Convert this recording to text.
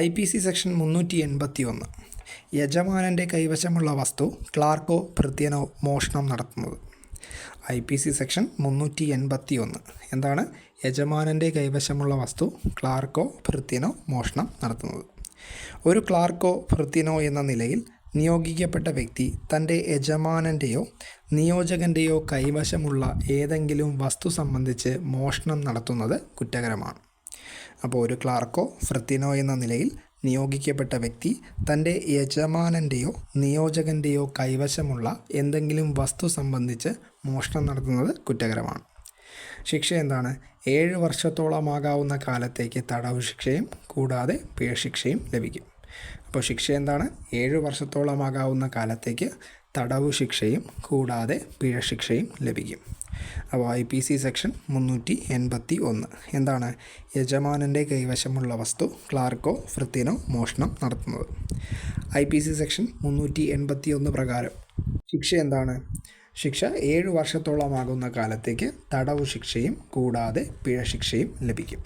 IPC section 381 യജമാനൻ്റെ കൈവശമുള്ള വസ്തു ക്ലാർക്കോ ഭൃത്യനോ മോഷണം നടത്തുന്നത്. IPC സെക്ഷൻ 381 എന്താണ്? യജമാനൻ്റെ കൈവശമുള്ള വസ്തു ക്ലാർക്കോ ഭൃത്യനോ മോഷണം നടത്തുന്നത്. ഒരു ക്ലാർക്കോ ഭൃത്യനോ എന്ന നിലയിൽ നിയോഗിക്കപ്പെട്ട വ്യക്തി തൻ്റെ യജമാനൻ്റെയോ നിയോജകൻ്റെയോ കൈവശമുള്ള ഏതെങ്കിലും വസ്തു സംബന്ധിച്ച് മോഷണം നടത്തുന്നത് കുറ്റകരമാണ്. അപ്പോൾ ഒരു ക്ലാർക്കോ ഭൃത്യനോ എന്ന നിലയിൽ നിയോഗിക്കപ്പെട്ട വ്യക്തി തൻ്റെ യജമാനൻ്റെയോ നിയോജകൻ്റെയോ കൈവശമുള്ള എന്തെങ്കിലും വസ്തു സംബന്ധിച്ച് മോഷണം നടത്തുന്നത് കുറ്റകരമാണ്. ശിക്ഷ എന്താണ്? 7 വർഷത്തോളമാകാവുന്ന കാലത്തേക്ക് തടവ് ശിക്ഷയും കൂടാതെ പിഴശിക്ഷയും ലഭിക്കും. അപ്പോൾ ശിക്ഷ എന്താണ്? 7 വർഷത്തോളമാകാവുന്ന കാലത്തേക്ക് തടവ് ശിക്ഷയും കൂടാതെ പിഴശിക്ഷയും ലഭിക്കും. അപ്പോൾ IPC സെക്ഷൻ 381 എന്താണ്? യജമാനൻ്റെ കൈവശമുള്ള വസ്തു ക്ലാർക്കോ ഭൃത്യനോ മോഷണം നടത്തുന്നത്. IPC സെക്ഷൻ 381 പ്രകാരം ശിക്ഷ എന്താണ്? ശിക്ഷ 7 വർഷത്തോളമാകുന്ന കാലത്തേക്ക് തടവ് ശിക്ഷയും കൂടാതെ പിഴശിക്ഷയും ലഭിക്കും.